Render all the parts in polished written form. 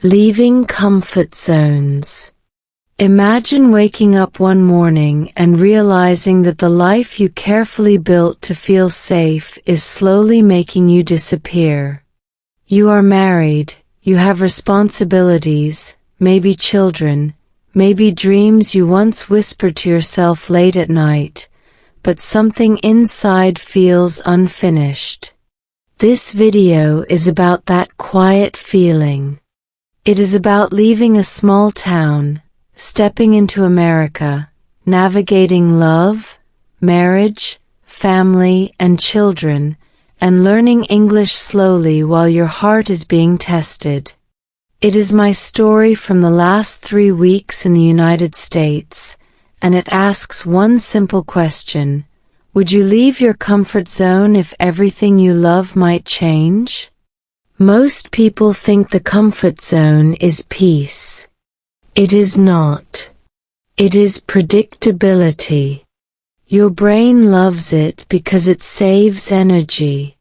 Leaving comfort zones. Imagine waking up one morning and realizing that the life you carefully built to feel safe is slowly making you disappear. You are married, you have responsibilities, maybe children, maybe dreams you once whispered to yourself late at night, but something inside feels unfinished. This video is about that quiet feeling. It is about leaving a small town, stepping into America, navigating love, marriage, family, and children, and learning English slowly while your heart is being tested. It is my story from the last 3 weeks in the United States, and it asks one simple question: would you leave your comfort zone if everything you love might change? Most people think the comfort zone is peace. It is not. It is predictability. Your brain loves it because it saves energy.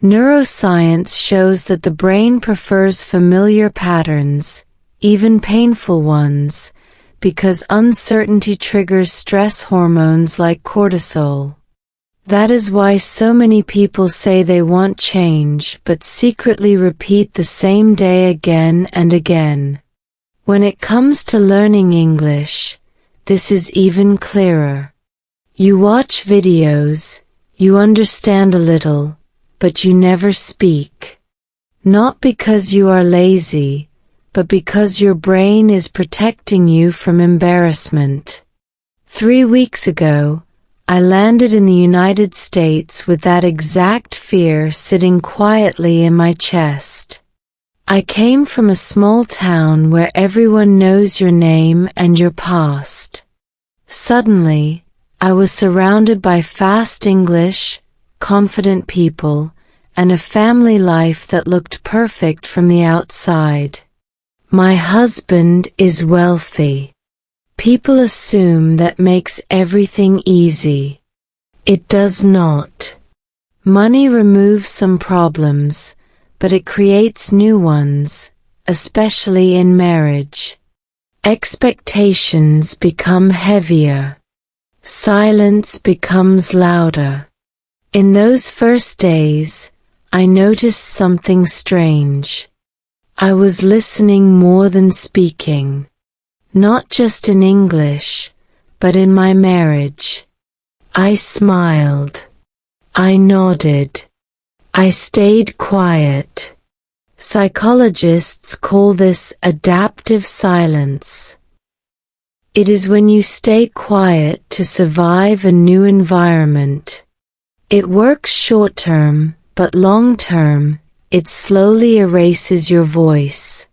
Neuroscience shows that the brain prefers familiar patterns, even painful ones, because uncertainty triggers stress hormones like cortisol. That is why so many people say they want change but secretly repeat the same day again and again. When it comes to learning English, this is even clearer. You watch videos, you understand a little, but you never speak. Not because you are lazy, but because your brain is protecting you from embarrassment. 3 weeks ago, I landed in the United States with that exact fear sitting quietly in my chest. I came from a small town where everyone knows your name and your past. Suddenly, I was surrounded by fast English, confident people, and a family life that looked perfect from the outside. My husband is wealthy. People assume that makes everything easy. It does not. Money removes some problems, but it creates new ones, especially in marriage. Expectations become heavier. Silence becomes louder. In those first days, I noticed something strange. I was listening more than speaking. Not just in English, but in my marriage. I smiled. I nodded. I stayed quiet. Psychologists call this adaptive silence. It is when you stay quiet to survive a new environment. It works short-term, but long-term, it slowly erases your voice.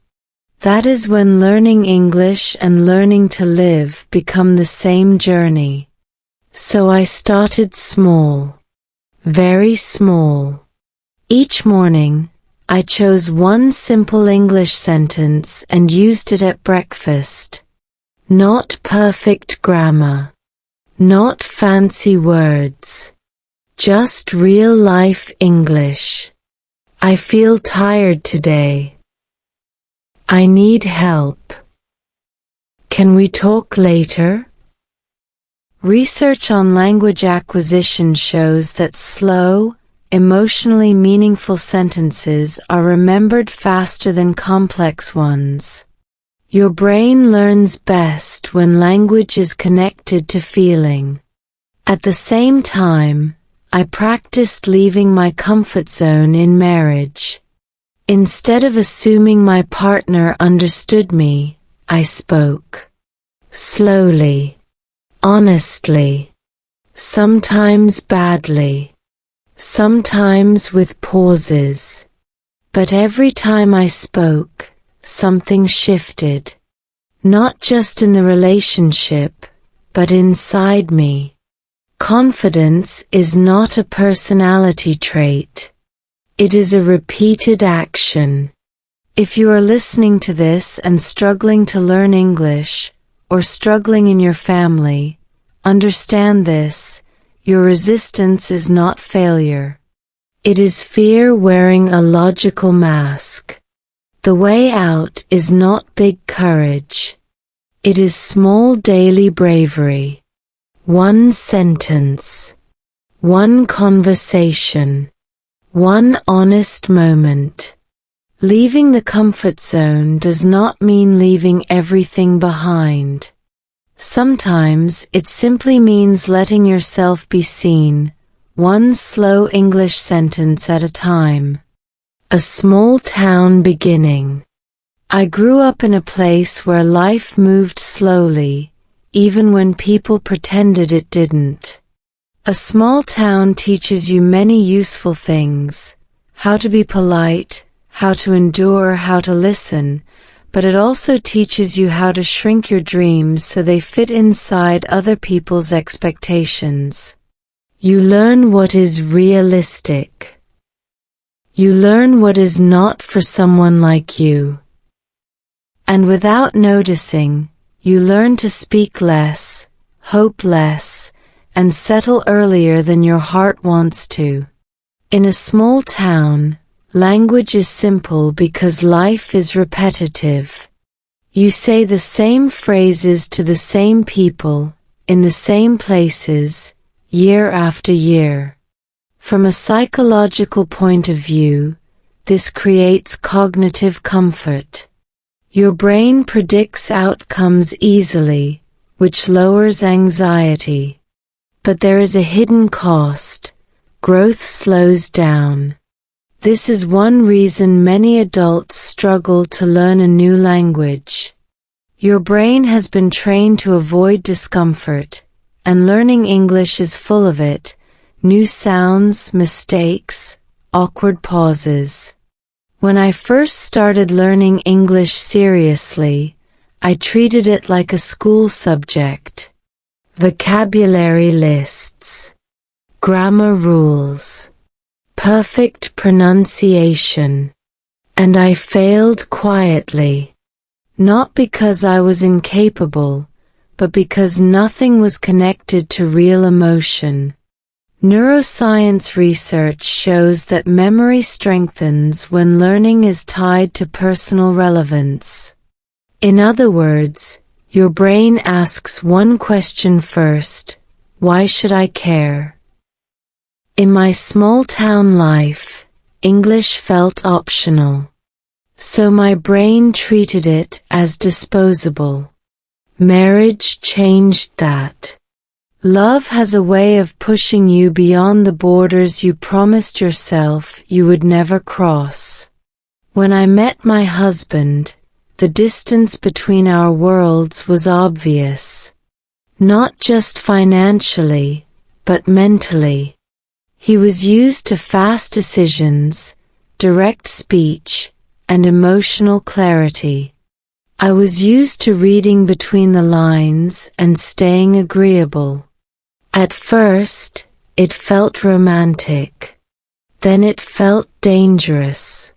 That is when learning English and learning to live become the same journey. So I started small. Very small. Each morning, I chose one simple English sentence and used it at breakfast. Not perfect grammar. Not fancy words. Just real-life English. I feel tired today. I need help. Can we talk later? Research on language acquisition shows that slow, emotionally meaningful sentences are remembered faster than complex ones. Your brain learns best when language is connected to feeling. At the same time, I practiced leaving my comfort zone in marriage. Instead of assuming my partner understood me, I spoke. Slowly. Honestly. Sometimes badly. Sometimes with pauses. But every time I spoke, something shifted. Not just in the relationship, but inside me. Confidence is not a personality trait. It is a repeated action. If you are listening to this and struggling to learn English, or struggling in your family, understand this: your resistance is not failure. It is fear wearing a logical mask. The way out is not big courage. It is small daily bravery. One sentence. One conversation. One honest moment. Leaving the comfort zone does not mean leaving everything behind. Sometimes it simply means letting yourself be seen, one slow English sentence at a time. A small town beginning. I grew up in a place where life moved slowly, even when people pretended it didn't. A small town teaches you many useful things: how to be polite, how to endure, how to listen, but it also teaches you how to shrink your dreams so they fit inside other people's expectations. You learn what is realistic. You learn what is not for someone like you. And without noticing, you learn to speak less, hope less, and settle earlier than your heart wants to. In a small town, language is simple because life is repetitive. You say the same phrases to the same people, in the same places, year after year. From a psychological point of view, this creates cognitive comfort. Your brain predicts outcomes easily, which lowers anxiety. But there is a hidden cost. Growth slows down. This is one reason many adults struggle to learn a new language. Your brain has been trained to avoid discomfort, and learning English is full of it: new sounds, mistakes, awkward pauses. When I first started learning English seriously, I treated it like a school subject. Vocabulary lists, grammar rules, perfect pronunciation. And I failed quietly. Not because I was incapable, but because nothing was connected to real emotion. Neuroscience research shows that memory strengthens when learning is tied to personal relevance. In other words, your brain asks one question first: why should I care? In my small-town life, English felt optional. So my brain treated it as disposable. Marriage changed that. Love has a way of pushing you beyond the borders you promised yourself you would never cross. When I met my husband, the distance between our worlds was obvious. Not just financially, but mentally. He was used to fast decisions, direct speech, and emotional clarity. I was used to reading between the lines and staying agreeable. At first, it felt romantic. Then it felt dangerous.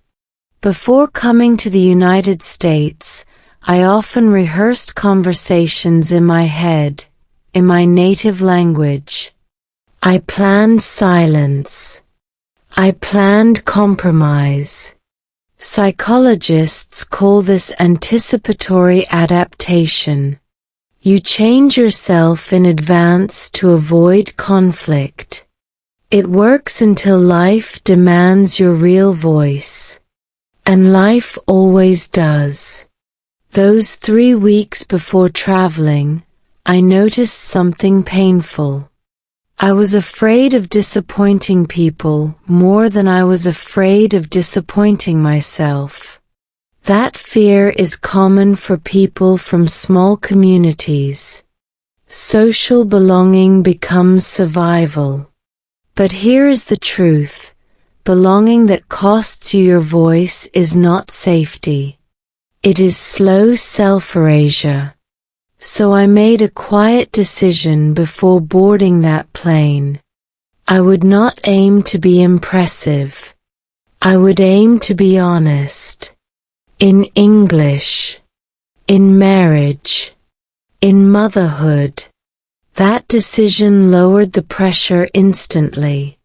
Before coming to the United States, I often rehearsed conversations in my head, in my native language. I planned silence. I planned compromise. Psychologists call this anticipatory adaptation. You change yourself in advance to avoid conflict. It works until life demands your real voice. And life always does. Those 3 weeks before traveling, I noticed something painful. I was afraid of disappointing people more than I was afraid of disappointing myself. That fear is common for people from small communities. Social belonging becomes survival. But here is the truth: belonging that costs you your voice is not safety. It is slow self-erasure. So I made a quiet decision before boarding that plane. I would not aim to be impressive. I would aim to be honest. In English. In marriage. In motherhood. That decision lowered the pressure instantly.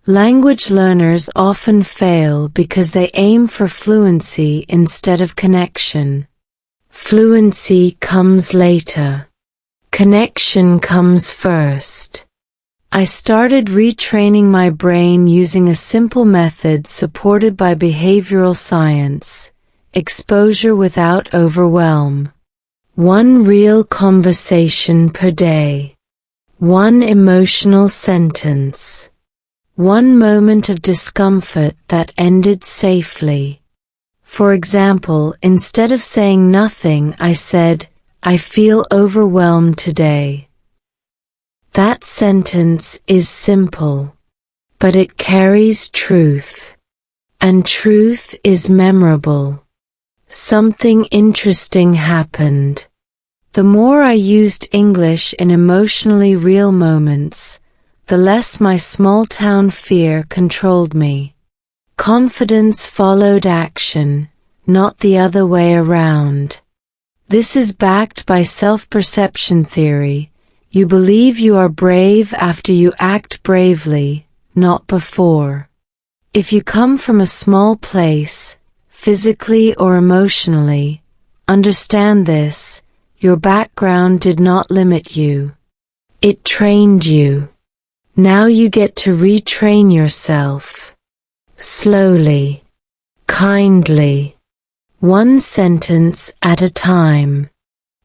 Language learners often fail because they aim for fluency instead of connection. Fluency comes later. Connection comes first. I started retraining my brain using a simple method supported by behavioral science: exposure without overwhelm. 1 real conversation per day. 1 emotional sentence. 1 moment of discomfort that ended safely. For example, instead of saying nothing, I said, "I feel overwhelmed today." That sentence is simple, but it carries truth. And truth is memorable. Something interesting happened. The more I used English in emotionally real moments, the less my small-town fear controlled me. Confidence followed action, not the other way around. This is backed by self-perception theory. You believe you are brave after you act bravely, not before. If you come from a small place, physically or emotionally, understand this: your background did not limit you. It trained you. Now you get to retrain yourself. Slowly. Kindly. 1 sentence at a time.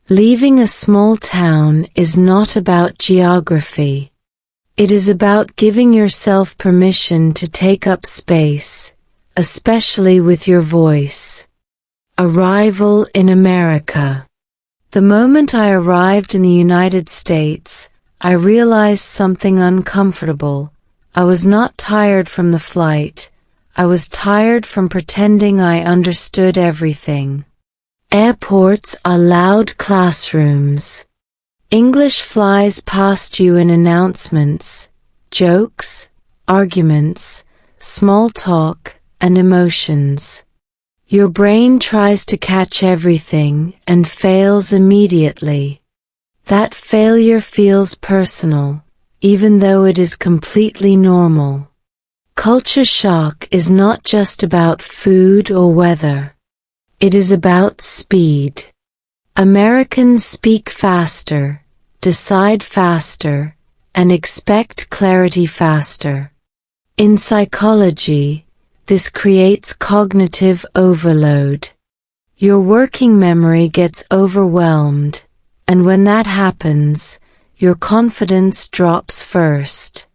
Leaving a small town is not about geography. It is about giving yourself permission to take up space, especially with your voice. Arrival in America. The moment I arrived in the United States, I realized something uncomfortable. I was not tired from the flight. I was tired from pretending I understood everything. Airports are loud classrooms. English flies past you in announcements, jokes, arguments, small talk, and emotions. Your brain tries to catch everything and fails immediately. That failure feels personal, even though it is completely normal. Culture shock is not just about food or weather. It is about speed. Americans speak faster, decide faster, and expect clarity faster. In psychology, this creates cognitive overload. Your working memory gets overwhelmed, and when that happens, your confidence drops first.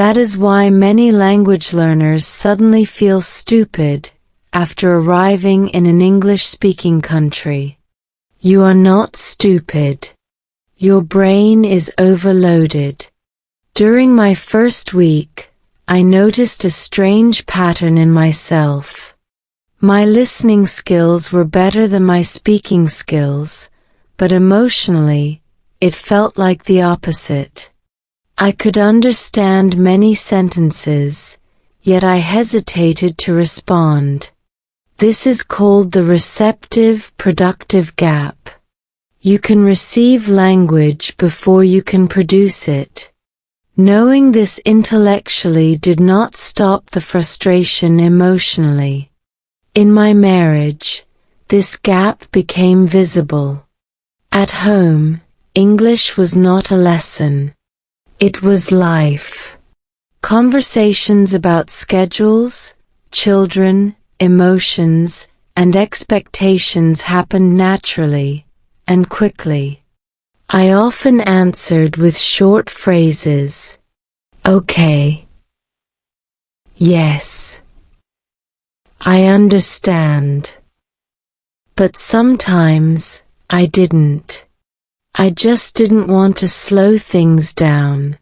That is why many language learners suddenly feel stupid after arriving in an English-speaking country. You are not stupid. Your brain is overloaded. During my first week, I noticed a strange pattern in myself. My listening skills were better than my speaking skills, but emotionally, it felt like the opposite. I could understand many sentences, yet I hesitated to respond. This is called the receptive-productive gap. You can receive language before you can produce it. Knowing this intellectually did not stop the frustration emotionally. In my marriage, this gap became visible. At home, English was not a lesson. It was life. Conversations about schedules, children, emotions, and expectations happened naturally and quickly. I often answered with short phrases. Okay. Yes. I understand. But sometimes I didn't. I just didn't want to slow things down.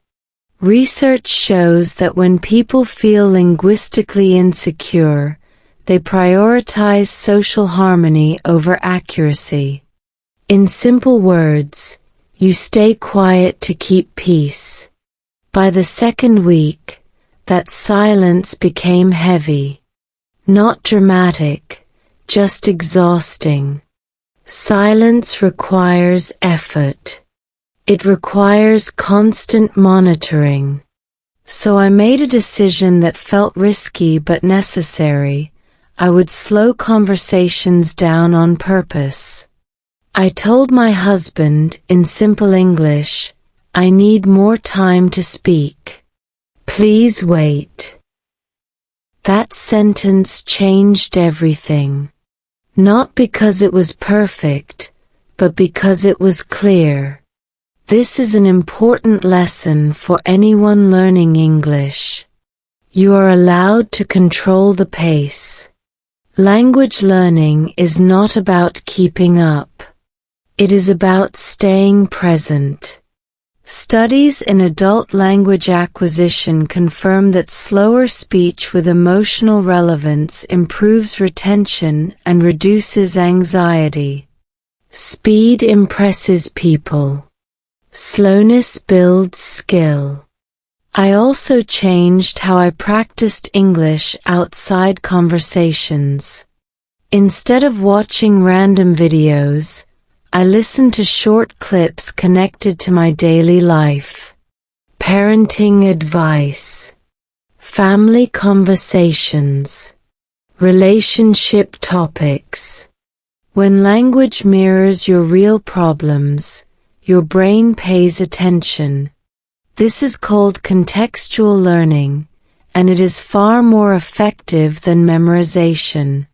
Research shows that when people feel linguistically insecure, they prioritize social harmony over accuracy. In simple words, you stay quiet to keep peace. By the second week, that silence became heavy. Not dramatic, just exhausting. Silence requires effort. It requires constant monitoring. So I made a decision that felt risky but necessary. I would slow conversations down on purpose. I told my husband, in simple English, I need more time to speak. Please wait. That sentence changed everything. Not because it was perfect, but because it was clear. This is an important lesson for anyone learning English. You are allowed to control the pace. Language learning is not about keeping up. It is about staying present. Studies in adult language acquisition confirm that slower speech with emotional relevance improves retention and reduces anxiety. Speed impresses people. Slowness builds skill. I also changed how I practiced English outside conversations. Instead of watching random videos, I listened to short clips connected to my daily life. Parenting advice, family conversations, relationship topics. When language mirrors your real problems, your brain pays attention. This is called contextual learning, and it is far more effective than memorization.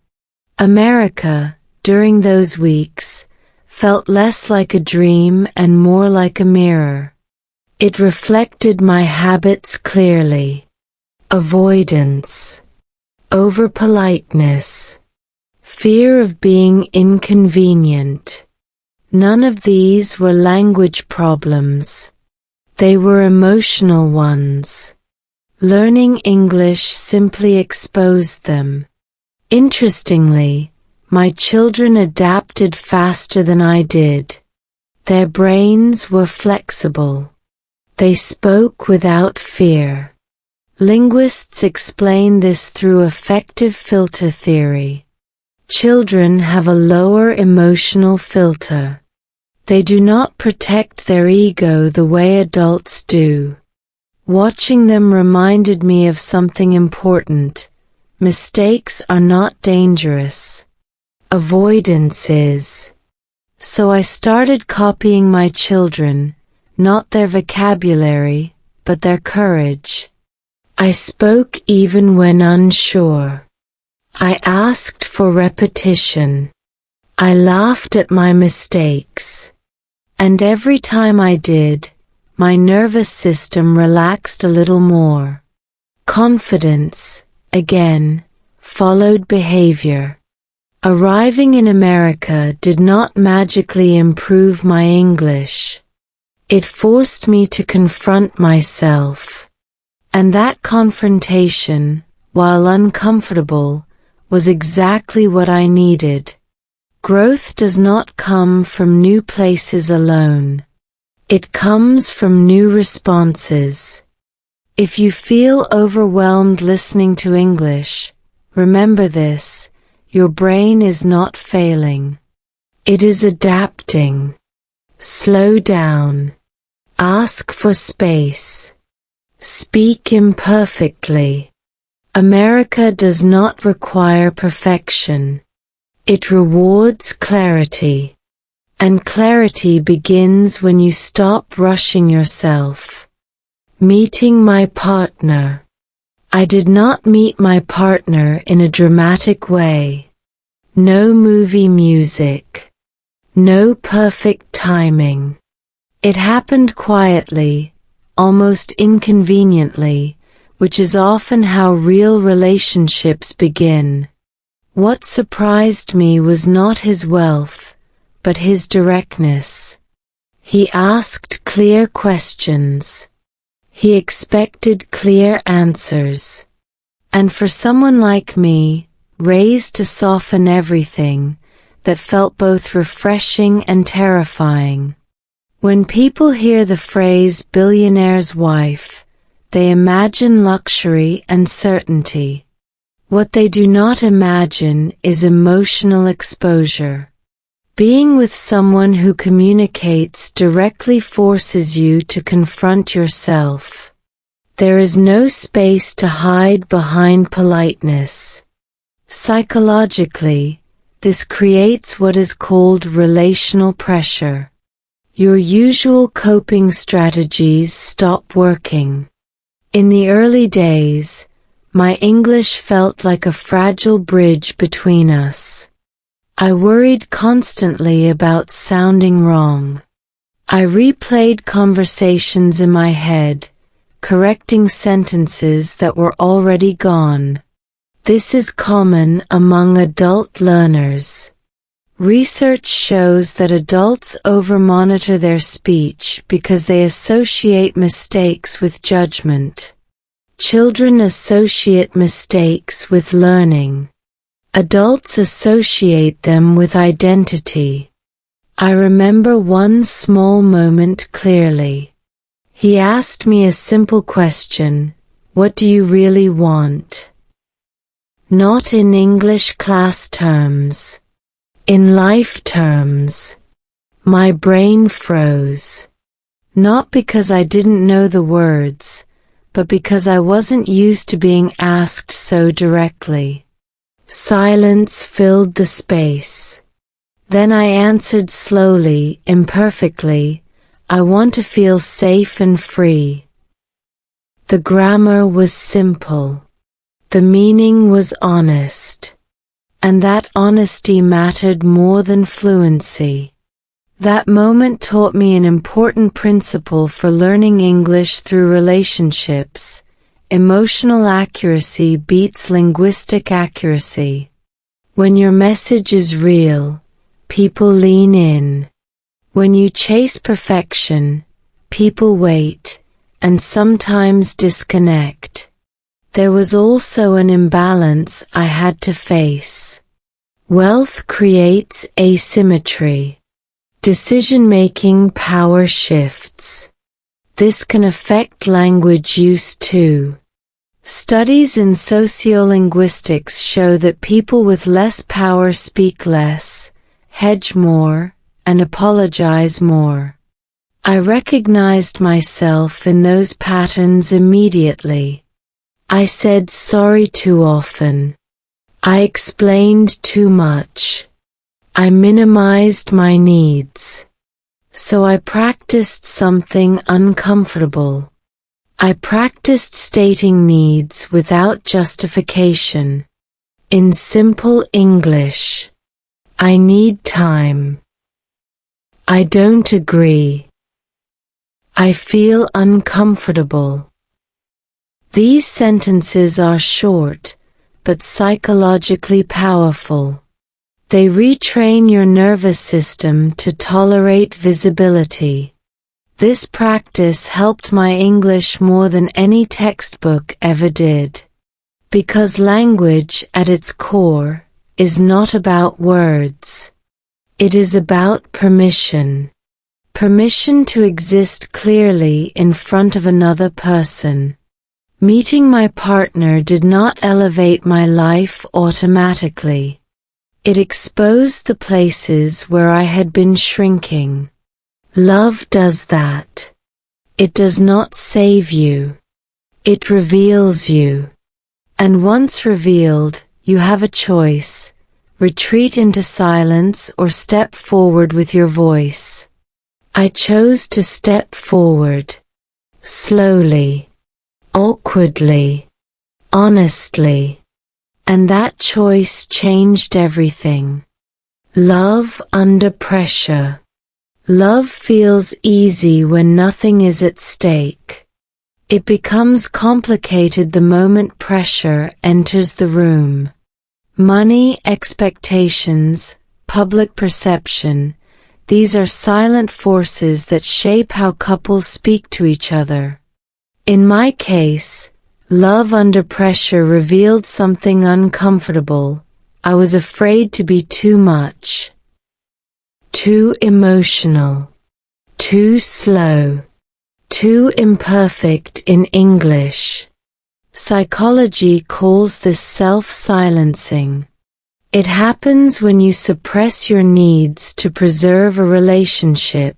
America, during those weeks, felt less like a dream and more like a mirror. It reflected my habits clearly. Avoidance, overpoliteness, fear of being inconvenient. None of these were language problems. They were emotional ones. Learning English simply exposed them. Interestingly, my children adapted faster than I did. Their brains were flexible. They spoke without fear. Linguists explain this through affective filter theory. Children have a lower emotional filter. They do not protect their ego the way adults do. Watching them reminded me of something important. Mistakes are not dangerous. Avoidance is. So I started copying my children, not their vocabulary, but their courage. I spoke even when unsure. I asked for repetition. I laughed at my mistakes. And every time I did, my nervous system relaxed a little more. Confidence, again, followed behavior. Arriving in America did not magically improve my English. It forced me to confront myself. And that confrontation, while uncomfortable, was exactly what I needed. Growth does not come from new places alone. It comes from new responses. If you feel overwhelmed listening to English, remember this: your brain is not failing. It is adapting. Slow down. Ask for space. Speak imperfectly. America does not require perfection. It rewards clarity. And clarity begins when you stop rushing yourself. Meeting my partner. I did not meet my partner in a dramatic way. No movie music. No perfect timing. It happened quietly, almost inconveniently, which is often how real relationships begin. What surprised me was not his wealth, but his directness. He asked clear questions. He expected clear answers. And for someone like me, raised to soften everything, that felt both refreshing and terrifying. When people hear the phrase billionaire's wife, they imagine luxury and certainty. What they do not imagine is emotional exposure. Being with someone who communicates directly forces you to confront yourself. There is no space to hide behind politeness. Psychologically, this creates what is called relational pressure. Your usual coping strategies stop working. In the early days, my English felt like a fragile bridge between us. I worried constantly about sounding wrong. I replayed conversations in my head, correcting sentences that were already gone. This is common among adult learners. Research shows that adults over-monitor their speech because they associate mistakes with judgment. Children associate mistakes with learning. Adults associate them with identity. I remember one small moment clearly. He asked me a simple question, "What do you really want?" Not in English class terms. In life terms. My brain froze. Not because I didn't know the words, but because I wasn't used to being asked so directly. Silence filled the space. Then I answered slowly, imperfectly, "I want to feel safe and free." The grammar was simple. The meaning was honest. And that honesty mattered more than fluency. That moment taught me an important principle for learning English through relationships. Emotional accuracy beats linguistic accuracy. When your message is real, people lean in. When you chase perfection, people wait, and sometimes disconnect. There was also an imbalance I had to face. Wealth creates asymmetry. Decision-making power shifts. This can affect language use too. Studies in sociolinguistics show that people with less power speak less, hedge more, and apologize more. I recognized myself in those patterns immediately. I said sorry too often. I explained too much. I minimized my needs. So I practiced something uncomfortable. I practiced stating needs without justification. In simple English, I need time. I don't agree. I feel uncomfortable. These sentences are short, but psychologically powerful. They retrain your nervous system to tolerate visibility. This practice helped my English more than any textbook ever did. Because language, at its core, is not about words. It is about permission. Permission to exist clearly in front of another person. Meeting my partner did not elevate my life automatically. It exposed the places where I had been shrinking. Love does that. It does not save you. It reveals you. And once revealed, you have a choice: retreat into silence or step forward with your voice. I chose to step forward. Slowly. Awkwardly. Honestly. And that choice changed everything. Love under pressure. Love feels easy when nothing is at stake. It becomes complicated the moment pressure enters the room. Money, expectations, public perception, these are silent forces that shape how couples speak to each other. In my case, love under pressure revealed something uncomfortable. I was afraid to be too much. Too emotional. Too slow. Too imperfect in English. Psychology calls this self-silencing. It happens when you suppress your needs to preserve a relationship.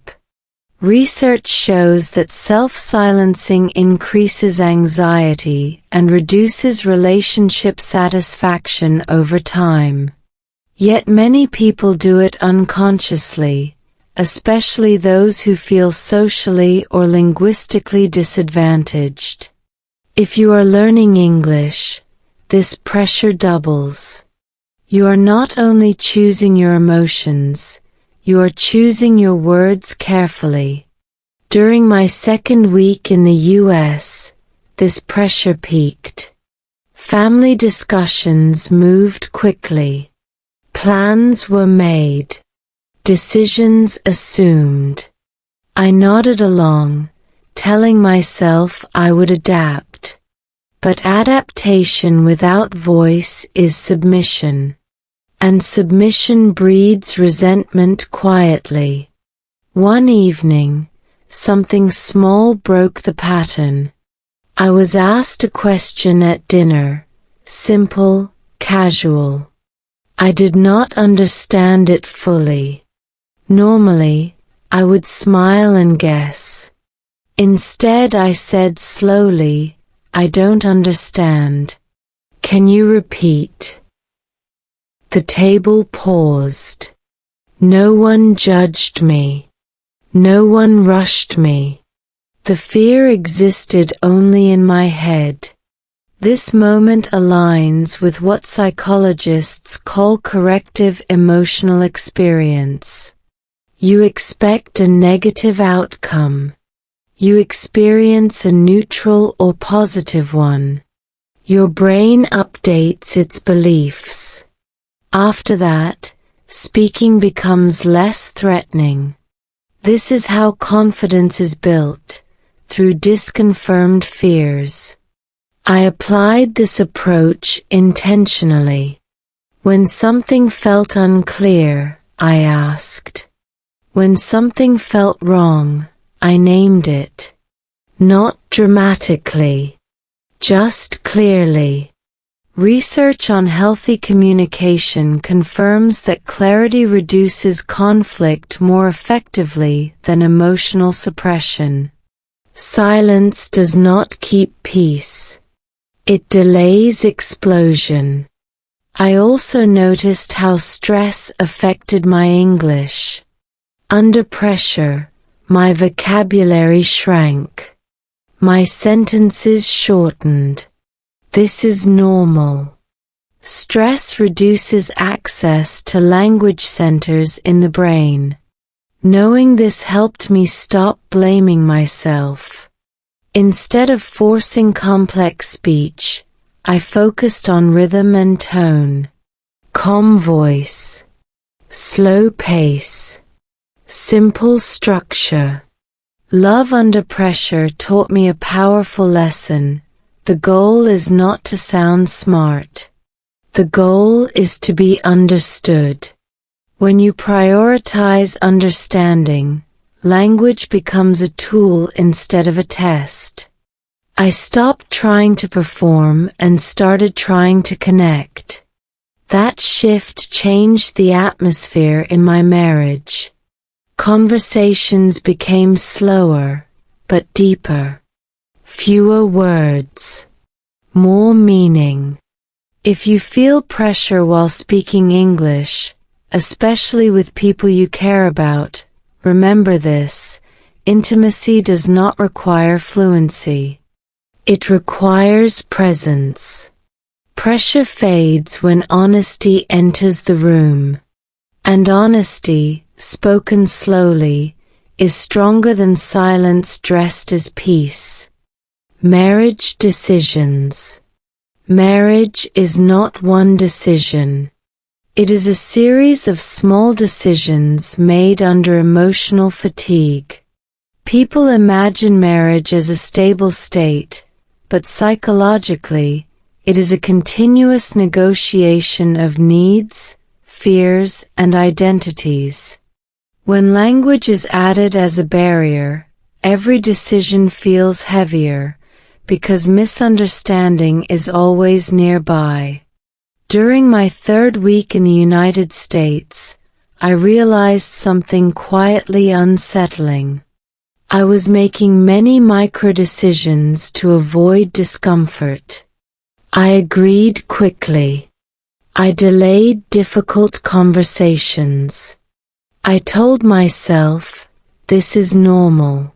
Research shows that self-silencing increases anxiety and reduces relationship satisfaction over time. Yet many people do it unconsciously, especially those who feel socially or linguistically disadvantaged. If you are learning English, this pressure doubles. You are not only choosing your emotions, you are choosing your words carefully. During my second week in the US, this pressure peaked. Family discussions moved quickly. Plans were made. Decisions assumed. I nodded along, telling myself I would adapt. But adaptation without voice is submission. And submission breeds resentment quietly. One evening, something small broke the pattern. I was asked a question at dinner, simple, casual. I did not understand it fully. Normally, I would smile and guess. Instead, I said slowly, "I don't understand. Can you repeat?" The table paused. No one judged me. No one rushed me. The fear existed only in my head. This moment aligns with what psychologists call corrective emotional experience. You expect a negative outcome. You experience a neutral or positive one. Your brain updates its beliefs. After that, speaking becomes less threatening. This is how confidence is built, through disconfirmed fears. I applied this approach intentionally. When something felt unclear, I asked. When something felt wrong, I named it. Not dramatically, just clearly. Research on healthy communication confirms that clarity reduces conflict more effectively than emotional suppression. Silence does not keep peace. It delays explosion. I also noticed how stress affected my English. Under pressure, my vocabulary shrank. My sentences shortened. This is normal. Stress reduces access to language centers in the brain. Knowing this helped me stop blaming myself. Instead of forcing complex speech, I focused on rhythm and tone. Calm voice. Slow pace. Simple structure. Love under pressure taught me a powerful lesson. The goal is not to sound smart. The goal is to be understood. When you prioritize understanding, language becomes a tool instead of a test. I stopped trying to perform and started trying to connect. That shift changed the atmosphere in my marriage. Conversations became slower, but deeper. Fewer words. More meaning. If you feel pressure while speaking English, especially with people you care about, remember this: intimacy does not require fluency. It requires presence. Pressure fades when honesty enters the room. And honesty, spoken slowly, is stronger than silence dressed as peace. Marriage decisions. Marriage is not one decision. It is a series of small decisions made under emotional fatigue. People imagine marriage as a stable state, but psychologically, it is a continuous negotiation of needs, fears, and identities. When language is added as a barrier, every decision feels heavier, because misunderstanding is always nearby. During my third week in the United States, I realized something quietly unsettling. I was making many micro-decisions to avoid discomfort. I agreed quickly. I delayed difficult conversations. I told myself, this is normal.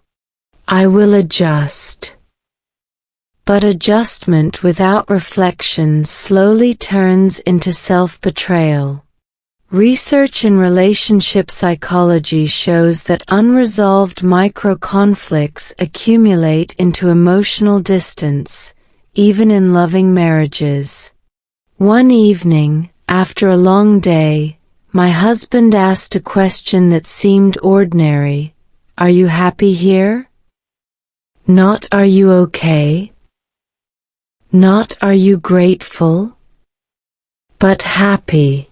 I will adjust. But adjustment without reflection slowly turns into self-betrayal. Research in relationship psychology shows that unresolved micro-conflicts accumulate into emotional distance, even in loving marriages. One evening, after a long day, my husband asked a question that seemed ordinary. Are you happy here? Not are you okay? Not are you grateful? But happy.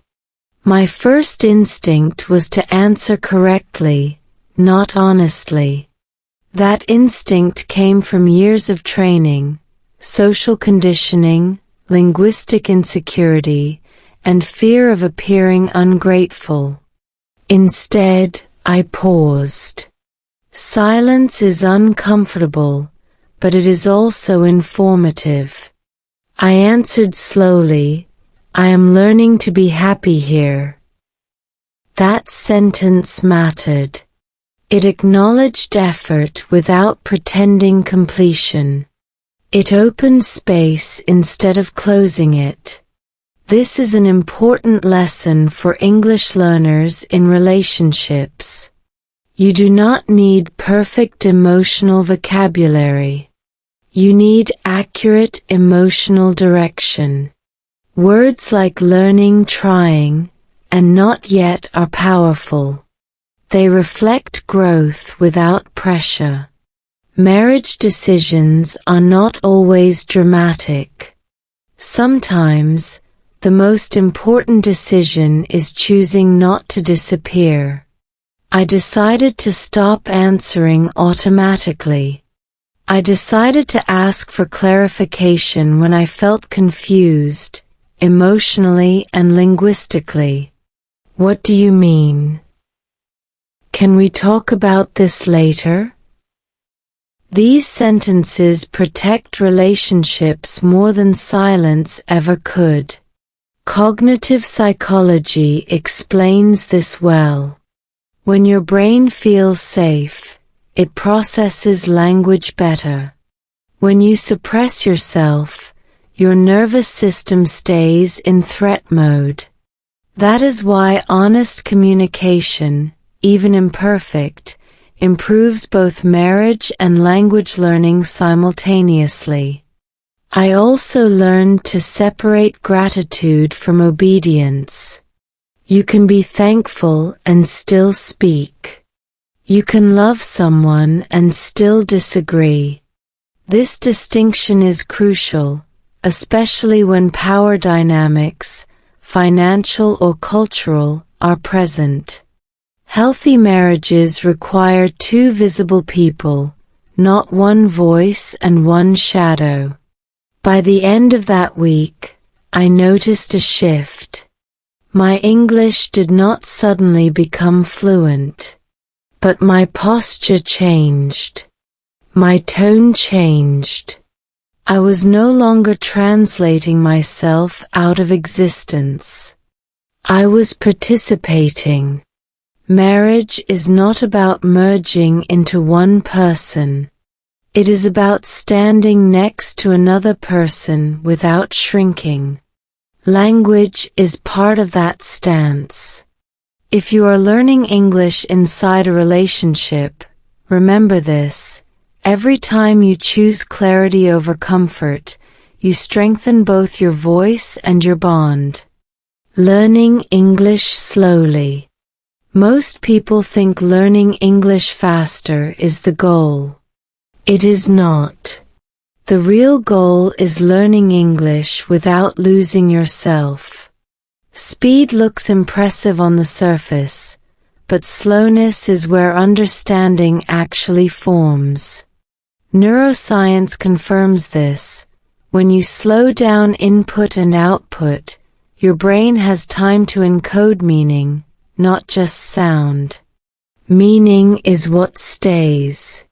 My first instinct was to answer correctly, not honestly. That instinct came from years of training, social conditioning, linguistic insecurity, and fear of appearing ungrateful. Instead, I paused. Silence is uncomfortable, but it is also informative. I answered slowly, I am learning to be happy here. That sentence mattered. It acknowledged effort without pretending completion. It opened space instead of closing it. This is an important lesson for English learners in relationships. You do not need perfect emotional vocabulary. You need accurate emotional direction. Words like learning, trying, and not yet are powerful. They reflect growth without pressure. Marriage decisions are not always dramatic. Sometimes, the most important decision is choosing not to disappear. I decided to stop answering automatically. I decided to ask for clarification when I felt confused, emotionally and linguistically. What do you mean? Can we talk about this later? These sentences protect relationships more than silence ever could. Cognitive psychology explains this well. When your brain feels safe, it processes language better. When you suppress yourself, your nervous system stays in threat mode. That is why honest communication, even imperfect, improves both marriage and language learning simultaneously. I also learned to separate gratitude from obedience. You can be thankful and still speak. You can love someone and still disagree. This distinction is crucial, especially when power dynamics, financial or cultural, are present. Healthy marriages require two visible people, not one voice and one shadow. By the end of that week, I noticed a shift. My English did not suddenly become fluent, but my posture changed. My tone changed. I was no longer translating myself out of existence. I was participating. Marriage is not about merging into one person. It is about standing next to another person without shrinking. Language is part of that stance. If you are learning English inside a relationship, remember this. Every time you choose clarity over comfort, you strengthen both your voice and your bond. Learning English slowly. Most people think learning English faster is the goal. It is not. The real goal is learning English without losing yourself. Speed looks impressive on the surface, but slowness is where understanding actually forms. Neuroscience confirms this. When you slow down input and output, your brain has time to encode meaning, not just sound. Meaning is what stays.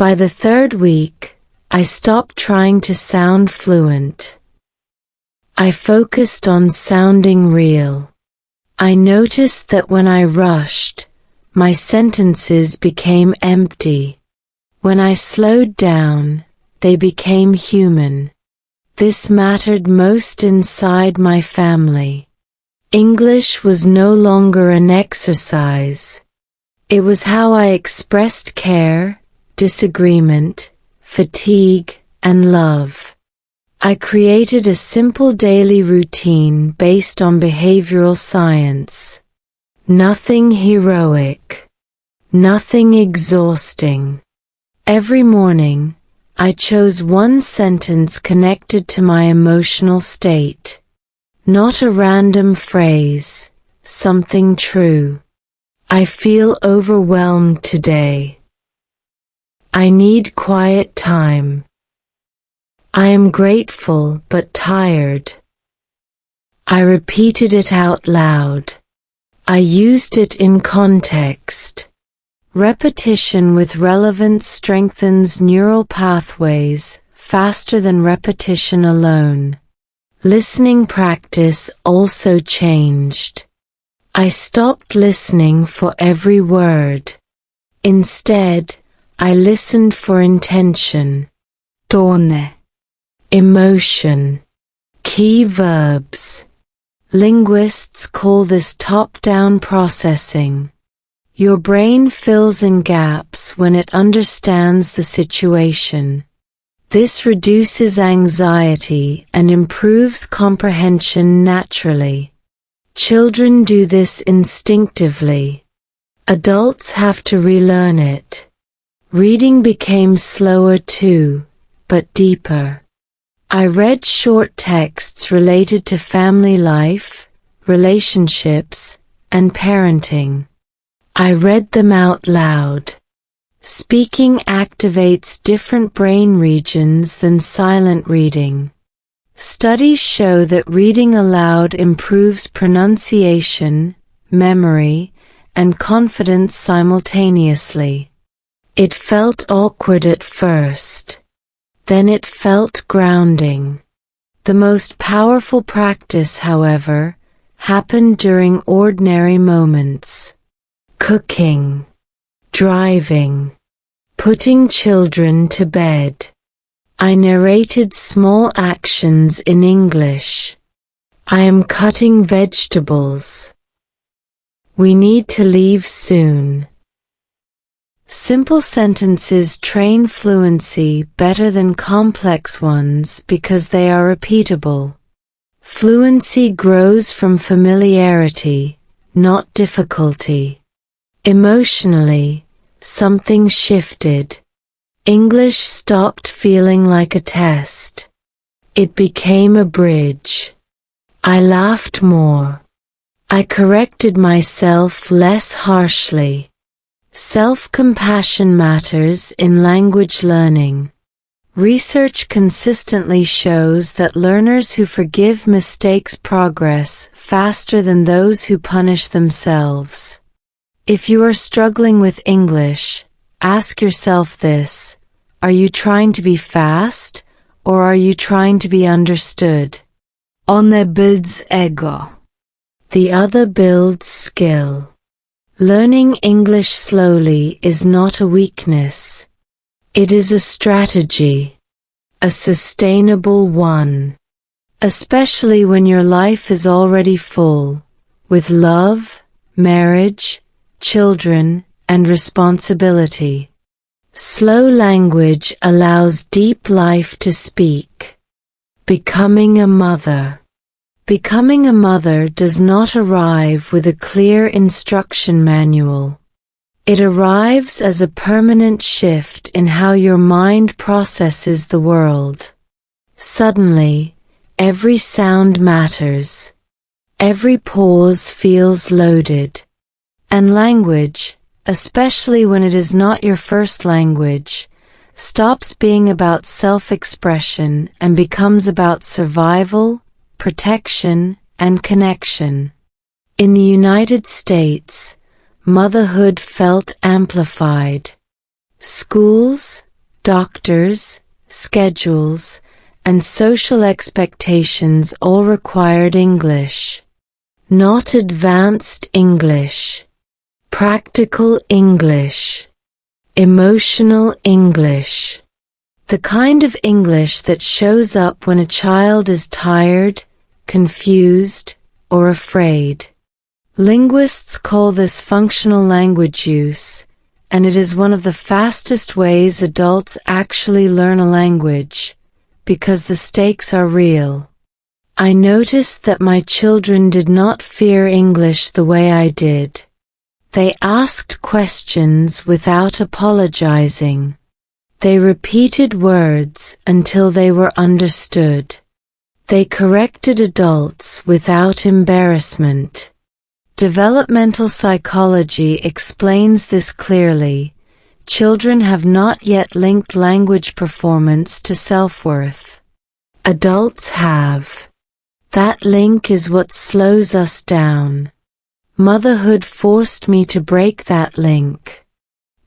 By the third week, I stopped trying to sound fluent. I focused on sounding real. I noticed that when I rushed, my sentences became empty. When I slowed down, they became human. This mattered most inside my family. English was no longer an exercise. It was how I expressed care, disagreement, fatigue, and love. I created a simple daily routine based on behavioral science. Nothing heroic. Nothing exhausting. Every morning, I chose one sentence connected to my emotional state. Not a random phrase, something true. I feel overwhelmed today. I need quiet time. I am grateful but tired. I repeated it out loud. I used it in context. Repetition with relevance strengthens neural pathways faster than repetition alone. Listening practice also changed. I stopped listening for every word. Instead, I listened for intention. Tone. Emotion. Key verbs. Linguists call this top-down processing. Your brain fills in gaps when it understands the situation. This reduces anxiety and improves comprehension naturally. Children do this instinctively. Adults have to relearn it. Reading became slower too, but deeper. I read short texts related to family life, relationships, and parenting. I read them out loud. Speaking activates different brain regions than silent reading. Studies show that reading aloud improves pronunciation, memory, and confidence simultaneously. It felt awkward at first. Then it felt grounding. The most powerful practice, however, happened during ordinary moments. Cooking, driving, putting children to bed. I narrated small actions in English. I am cutting vegetables. We need to leave soon. Simple sentences train fluency better than complex ones because they are repeatable. Fluency grows from familiarity, not difficulty. Emotionally, something shifted. English stopped feeling like a test. It became a bridge. I laughed more. I corrected myself less harshly. Self-compassion matters in language learning. Research consistently shows that learners who forgive mistakes progress faster than those who punish themselves. If you are struggling with English, ask yourself this: are you trying to be fast, or are you trying to be understood? One builds ego. The other builds skill. Learning English slowly is not a weakness. It is a strategy. A sustainable one. Especially when your life is already full, with love, marriage, children, and responsibility. Slow language allows deep life to speak. Becoming a mother. Becoming a mother does not arrive with a clear instruction manual. It arrives as a permanent shift in how your mind processes the world. Suddenly, every sound matters. Every pause feels loaded. And language, especially when it is not your first language, stops being about self-expression and becomes about survival, protection, and connection. In the United States, motherhood felt amplified. Schools, Doctors, schedules, and social expectations all required English. Not advanced English. Practical English. Emotional English. The kind of English that shows up when a child is tired, confused, or afraid. Linguists call this functional language use, and it is one of the fastest ways adults actually learn a language, because the stakes are real. I noticed that my children did not fear English the way I did. They asked questions without apologizing. They repeated words until they were understood. They corrected adults without embarrassment. Developmental psychology explains this clearly. Children have not yet linked language performance to self-worth. Adults have. That link is what slows us down. Motherhood forced me to break that link.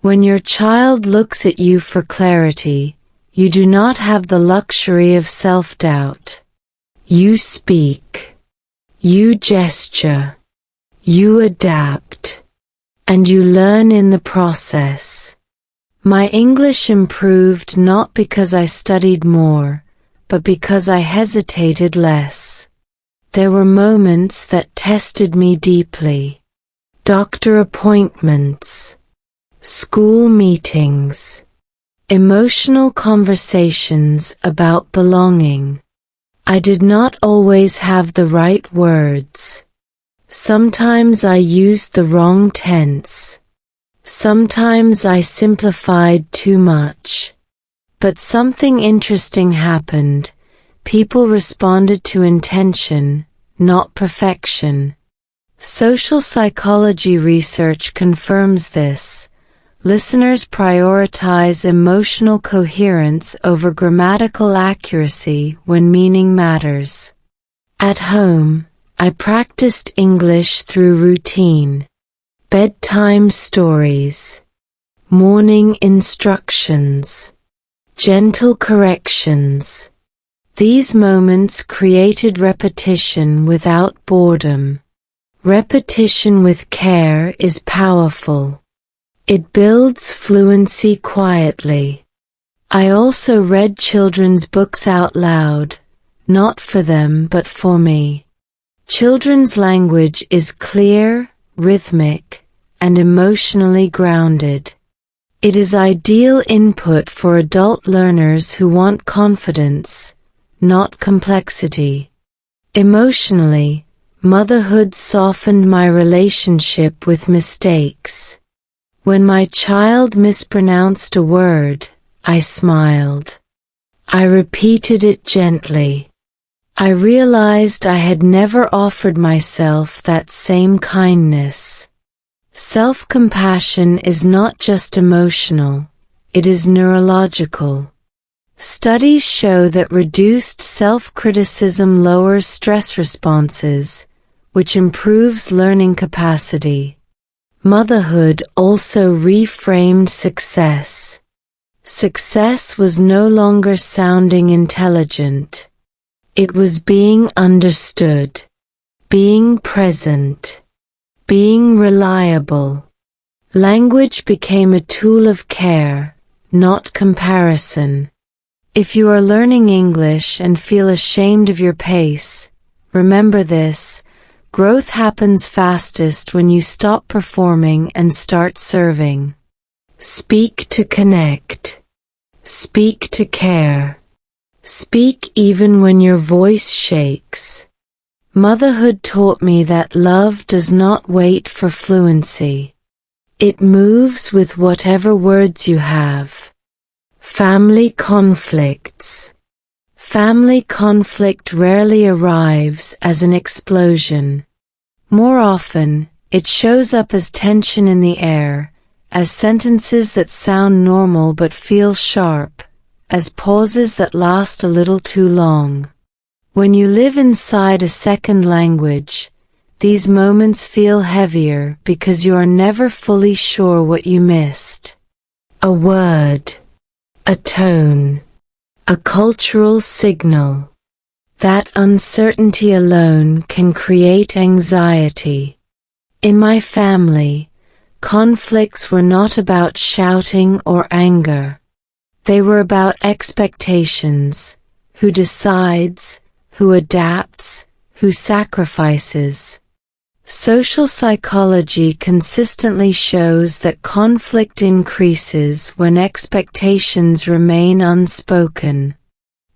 When your child looks at you for clarity, you do not have the luxury of self-doubt. You speak. You gesture. You adapt. And you learn in the process. My English improved not because I studied more, but because I hesitated less. There were moments that tested me deeply. Doctor appointments. School meetings. Emotional conversations about belonging. I did not always have the right words. Sometimes I used the wrong tense. Sometimes I simplified too much. But something interesting happened. People responded to intention, not perfection. Social psychology research confirms this. Listeners prioritize emotional coherence over grammatical accuracy when meaning matters. At home, I practiced English through routine. Bedtime stories. Morning instructions. Gentle corrections. These moments created repetition without boredom. Repetition with care is powerful. It builds fluency quietly. I also read children's books out loud, not for them but for me. Children's language is clear, rhythmic, and emotionally grounded. It is ideal input for adult learners who want confidence, not complexity. Emotionally, motherhood softened my relationship with mistakes. When my child mispronounced a word, I smiled. I repeated it gently. I realized I had never offered myself that same kindness. Self-compassion is not just emotional, it is neurological. Studies show that reduced self-criticism lowers stress responses, which improves learning capacity. Motherhood also reframed success. Success was no longer sounding intelligent. It was being understood, being present, being reliable. Language became a tool of care, not comparison. If you are learning English and feel ashamed of your pace, remember this: growth happens fastest when you stop performing and start serving. Speak to connect. Speak to care. Speak even when your voice shakes. Motherhood taught me that love does not wait for fluency. It moves with whatever words you have. Family conflicts. Family conflict rarely arrives as an explosion. More often, it shows up as tension in the air, as sentences that sound normal but feel sharp, as pauses that last a little too long. When you live inside a second language, these moments feel heavier because you are never fully sure what you missed. A word. a tone, a cultural signal. That uncertainty alone can create anxiety. In my family, conflicts were not about shouting or anger. They were about expectations, who decides, who adapts, who sacrifices. Social psychology consistently shows that conflict increases when expectations remain unspoken.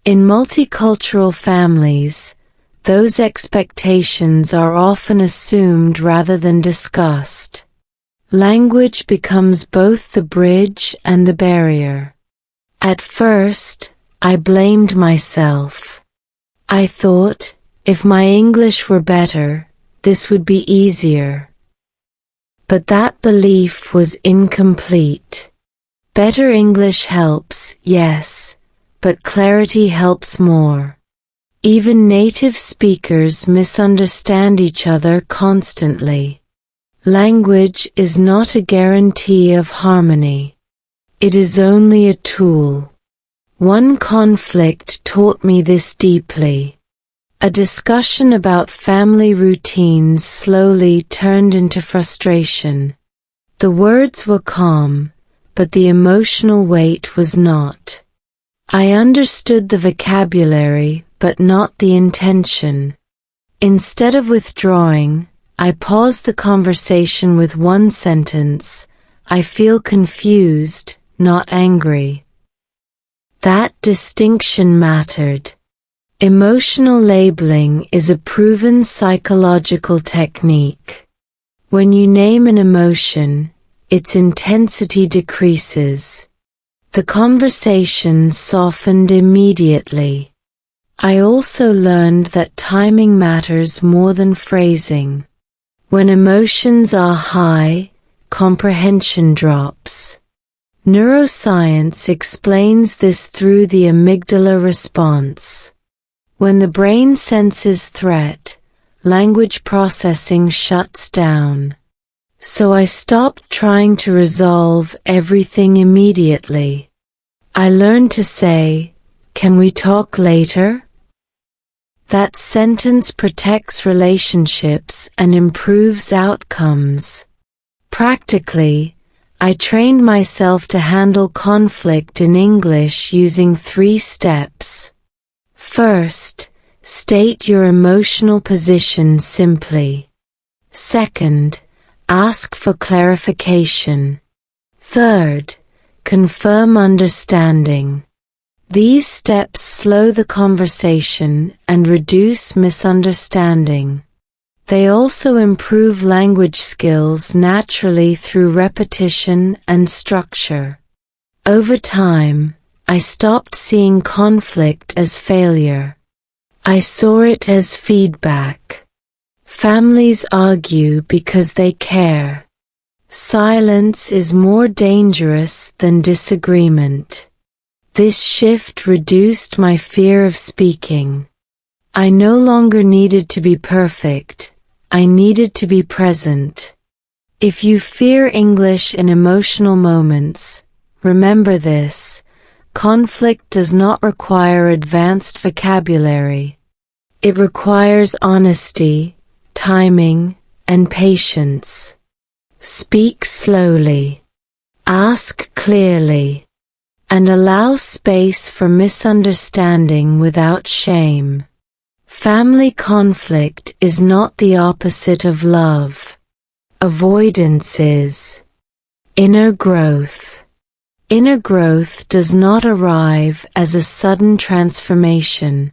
In multicultural families, those expectations are often assumed rather than discussed. Language becomes both the bridge and the barrier. At first, I blamed myself. I thought, if my English were better, this would be easier. But that belief was incomplete. Better English helps, yes, but clarity helps more. Even native speakers misunderstand each other constantly. Language is not a guarantee of harmony. It is only a tool. One conflict taught me this deeply. A discussion about family routines slowly turned into frustration. The words were calm, but the emotional weight was not. I understood the vocabulary, but not the intention. Instead of withdrawing, I paused the conversation with one sentence, "I feel confused, not angry." That distinction mattered. Emotional labeling is a proven psychological technique. When you name an emotion, its intensity decreases. The conversation softened immediately. I also learned that timing matters more than phrasing. When emotions are high, comprehension drops. Neuroscience explains this through the amygdala response. When the brain senses threat, language processing shuts down. So I stopped trying to resolve everything immediately. I learned to say, "Can we talk later?" That sentence protects relationships and improves outcomes. Practically, I trained myself to handle conflict in English using 3 steps. First, state your emotional position simply. Second, ask for clarification. Third, confirm understanding. These steps slow the conversation and reduce misunderstanding. They also improve language skills naturally through repetition and structure. Over time, I stopped seeing conflict as failure. I saw it as feedback. Families argue because they care. Silence is more dangerous than disagreement. This shift reduced my fear of speaking. I no longer needed to be perfect. I needed to be present. If you fear English in emotional moments, remember this. Conflict does not require advanced vocabulary. It requires honesty, timing, and patience. Speak slowly. Ask clearly. And allow space for misunderstanding without shame. Family conflict is not the opposite of love. Avoidance is. Inner growth. Inner growth does not arrive as a sudden transformation.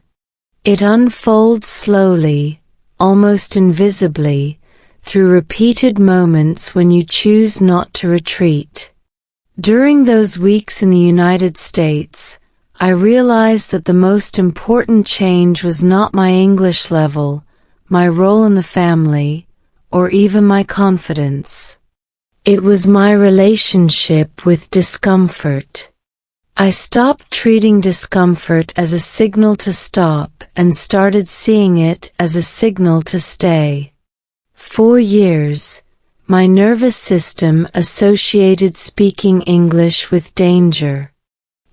It unfolds slowly, almost invisibly, through repeated moments when you choose not to retreat. During those weeks in the United States, I realized that the most important change was not my English level, my role in the family, or even my confidence. It was my relationship with discomfort. I stopped treating discomfort as a signal to stop and started seeing it as a signal to stay. For years, my nervous system associated speaking English with danger.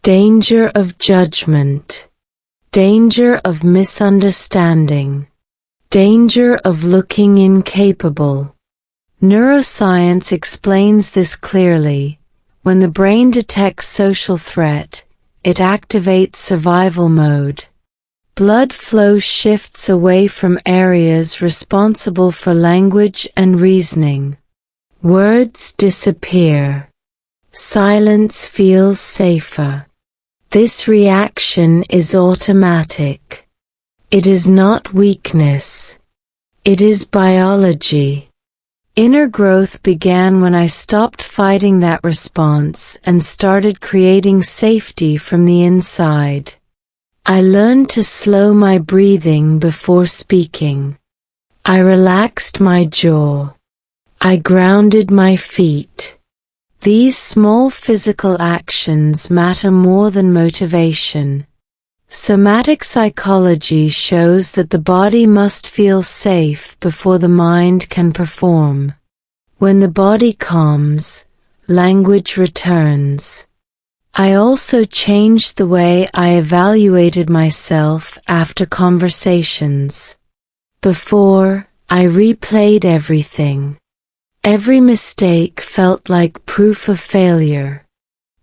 danger of judgment, danger of misunderstanding, danger of looking incapable. Neuroscience explains this clearly. When the brain detects social threat, it activates survival mode. Blood flow shifts away from areas responsible for language and reasoning. Words disappear. Silence feels safer. This reaction is automatic. It is not weakness. It is biology. Inner growth began when I stopped fighting that response and started creating safety from the inside. I learned to slow my breathing before speaking. I relaxed my jaw. I grounded my feet. These small physical actions matter more than motivation. Somatic psychology shows that the body must feel safe before the mind can perform. When the body calms, language returns. I also changed the way I evaluated myself after conversations. Before, I replayed everything. Every mistake felt like proof of failure.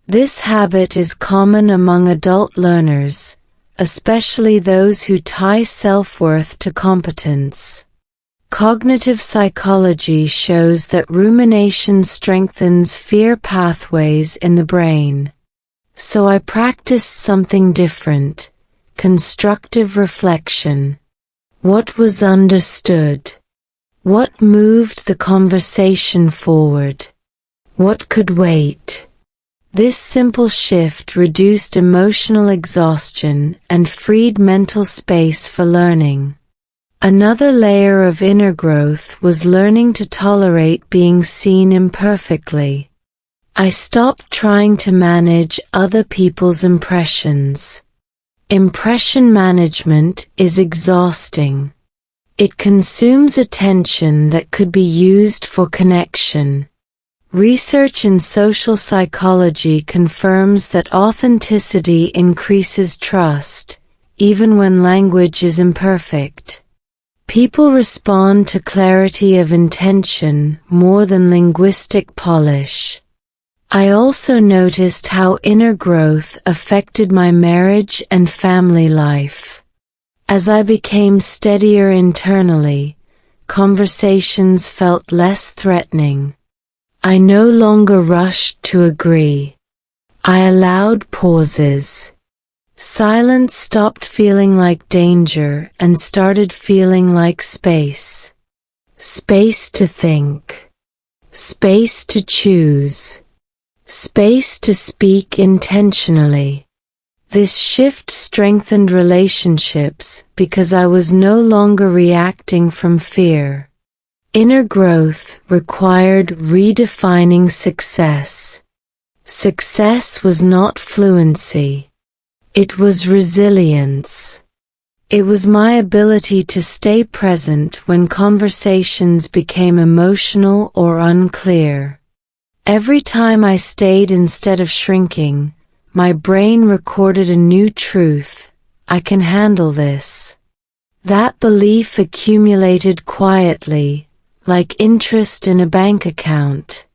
This habit is common among adult learners, especially those who tie self-worth to competence. Cognitive psychology shows that rumination strengthens fear pathways in the brain. So I practiced something different: constructive reflection. What was understood? What moved the conversation forward? What could wait? This simple shift reduced emotional exhaustion and freed mental space for learning. Another layer of inner growth was learning to tolerate being seen imperfectly. I stopped trying to manage other people's impressions. Impression management is exhausting. It consumes attention that could be used for connection. Research in social psychology confirms that authenticity increases trust, even when language is imperfect. People respond to clarity of intention more than linguistic polish. I also noticed how inner growth affected my marriage and family life. As I became steadier internally, conversations felt less threatening. I no longer rushed to agree. I allowed pauses. Silence stopped feeling like danger and started feeling like space. Space to think. Space to choose. Space to speak intentionally. This shift strengthened relationships because I was no longer reacting from fear. Inner growth required redefining success. Success was not fluency. It was resilience. It was my ability to stay present when conversations became emotional or unclear. Every time I stayed instead of shrinking, my brain recorded a new truth: I can handle this. That belief accumulated quietly, like interest in a bank account.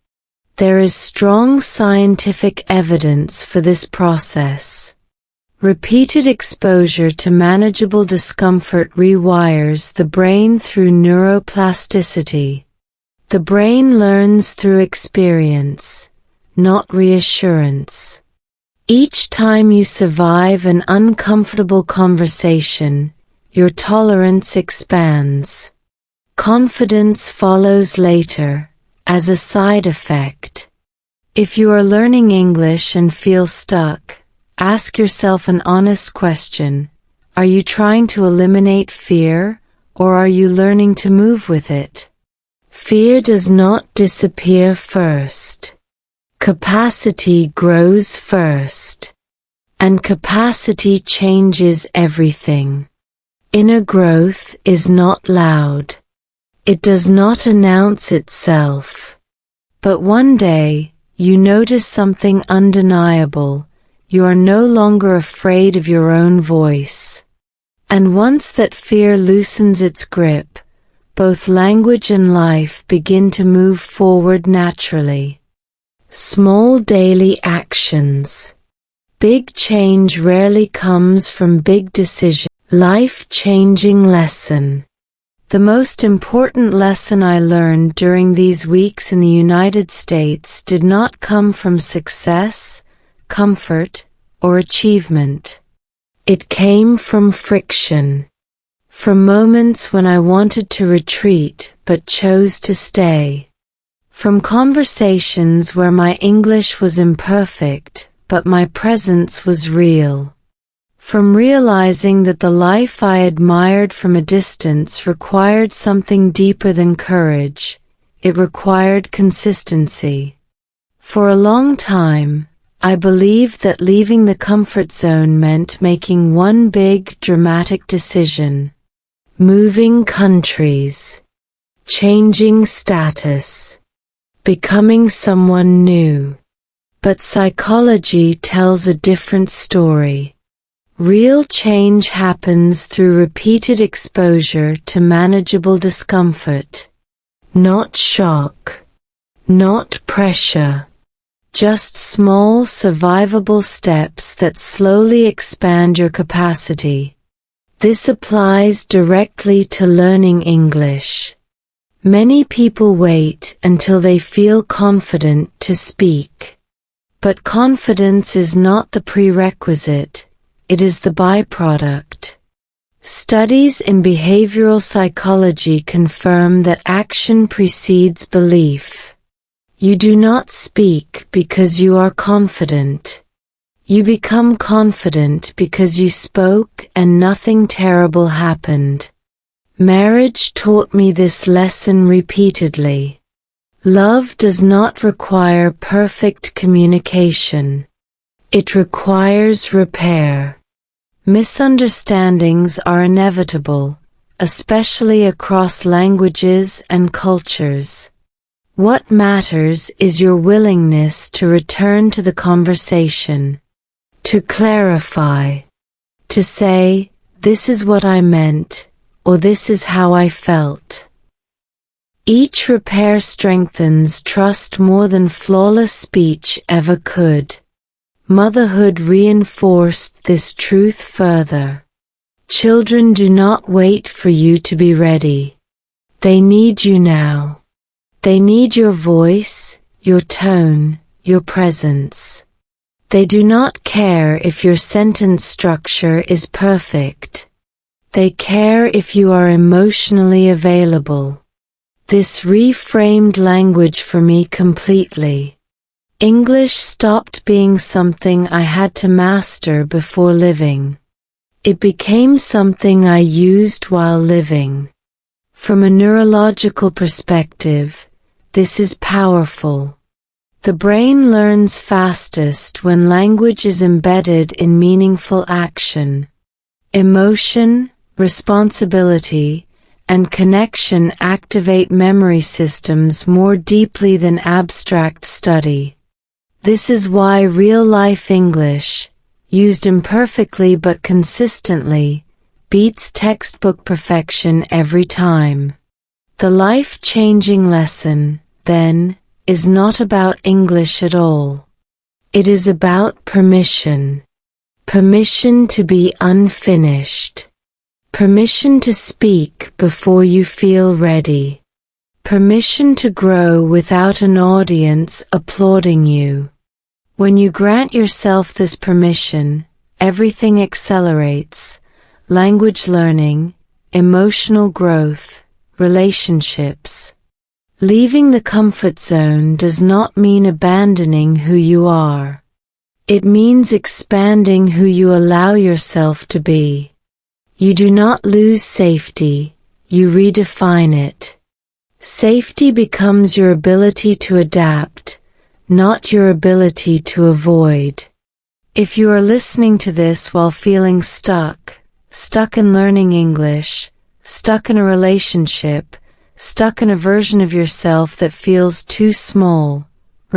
There is strong scientific evidence for this process. Repeated exposure to manageable discomfort rewires the brain through neuroplasticity. The brain learns through experience, not reassurance. Each time you survive an uncomfortable conversation, your tolerance expands. Confidence follows later, as a side effect. If you are learning English and feel stuck, ask yourself an honest question: are you trying to eliminate fear, or are you learning to move with it? Fear does not disappear first. Capacity grows first. And capacity changes everything. Inner growth is not loud. It does not announce itself. But one day, you notice something undeniable. you are no longer afraid of your own voice. And once that fear loosens its grip, both language and life begin to move forward naturally. Small daily actions. Big change rarely comes from big decisions. Life-changing lesson. The most important lesson I learned during these weeks in the United States did not come from success, comfort, or achievement. It came from friction. From moments when I wanted to retreat but chose to stay. From conversations where my English was imperfect but my presence was real. From realizing that the life I admired from a distance required something deeper than courage, it required consistency. For a long time, I believed that leaving the comfort zone meant making one big, dramatic decision. Moving countries. Changing status. Becoming someone new. But psychology tells a different story. Real change happens through repeated exposure to manageable discomfort. Not shock. Not pressure. Just small, survivable steps that slowly expand your capacity. This applies directly to learning English. Many people wait until they feel confident to speak. But confidence is not the prerequisite. It is the byproduct. Studies in behavioral psychology confirm that action precedes belief. You do not speak because you are confident. You become confident because you spoke and nothing terrible happened. Marriage taught me this lesson repeatedly. Love does not require perfect communication. It requires repair. Misunderstandings are inevitable, especially across languages and cultures. What matters is your willingness to return to the conversation, to clarify, to say, "This is what I meant," or "This is how I felt." Each repair strengthens trust more than flawless speech ever could. Motherhood reinforced this truth further. Children do not wait for you to be ready. They need you now. They need your voice, your tone, your presence. They do not care if your sentence structure is perfect. They care if you are emotionally available. This reframed language for me completely. English stopped being something I had to master before living. It became something I used while living. From a neurological perspective, this is powerful. The brain learns fastest when language is embedded in meaningful action. Emotion, responsibility, and connection activate memory systems more deeply than abstract study. This is why real-life English, used imperfectly but consistently, beats textbook perfection every time. The life-changing lesson, then, is not about English at all. It is about permission. Permission to be unfinished. Permission to speak before you feel ready. Permission to grow without an audience applauding you. When you grant yourself this permission, everything accelerates: language learning, emotional growth, relationships. Leaving the comfort zone does not mean abandoning who you are. It means expanding who you allow yourself to be. You do not lose safety, you redefine it. Safety becomes your ability to adapt, not your ability to avoid. If you are listening to this while feeling stuck in learning English, stuck in a relationship, stuck in a version of yourself that feels too small,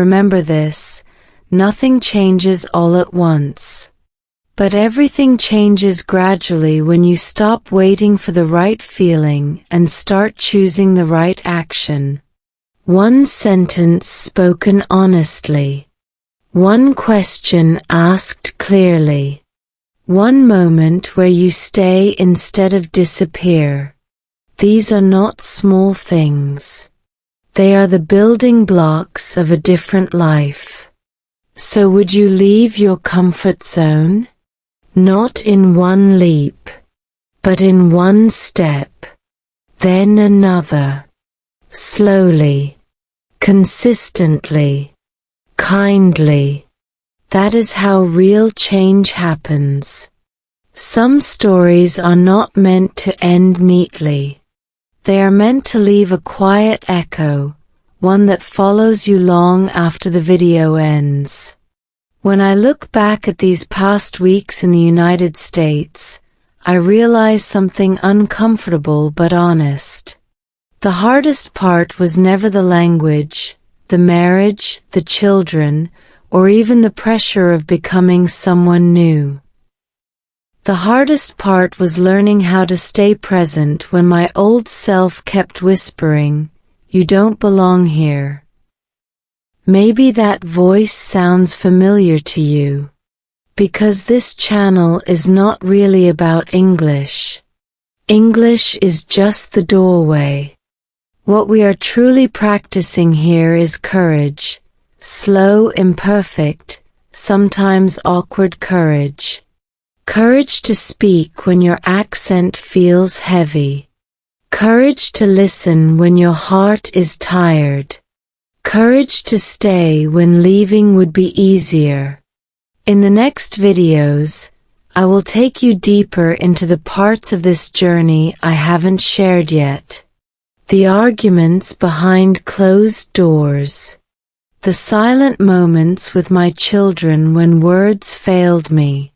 remember this: nothing changes all at once. But everything changes gradually when you stop waiting for the right feeling and start choosing the right action. One sentence spoken honestly. One question asked clearly. One moment where you stay instead of disappear. These are not small things. They are the building blocks of a different life. So would you leave your comfort zone? Not in one leap, but in one step, then another, slowly, consistently, kindly. That is how real change happens. Some stories are not meant to end neatly. They are meant to leave a quiet echo, one that follows you long after the video ends. When I look back at these past weeks in the United States, I realize something uncomfortable but honest. The hardest part was never the language, the marriage, the children, or even the pressure of becoming someone new. The hardest part was learning how to stay present when my old self kept whispering, "You don't belong here." Maybe that voice sounds familiar to you. Because this channel is not really about English. English is just the doorway. What we are truly practicing here is courage. Slow, imperfect, sometimes awkward courage. Courage to speak when your accent feels heavy. Courage to listen when your heart is tired. Courage to stay when leaving would be easier. In the next videos, I will take you deeper into the parts of this journey I haven't shared yet. The arguments behind closed doors. The silent moments with my children when words failed me.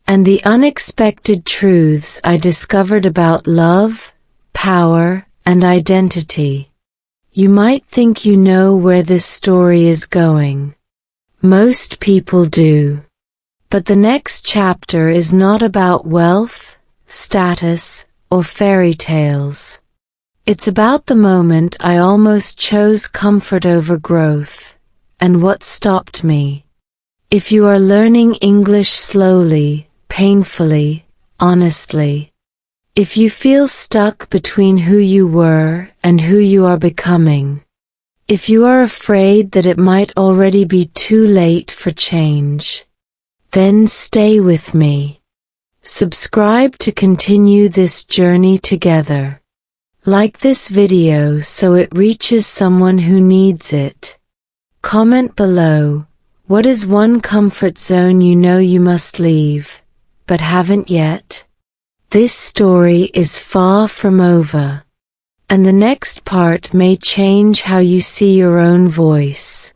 And the unexpected truths I discovered about love, power, and identity. You might think you know where this story is going. Most people do. But the next chapter is not about wealth, status, or fairy tales. It's about the moment I almost chose comfort over growth, and what stopped me. If you are learning English slowly, painfully, honestly, if you feel stuck between who you were and who you are becoming, if you are afraid that it might already be too late for change, then stay with me. Subscribe to continue this journey together. Like this video so it reaches someone who needs it. Comment below, what is one comfort zone you know you must leave, but haven't yet? This story is far from over, and the next part may change how you see your own voice.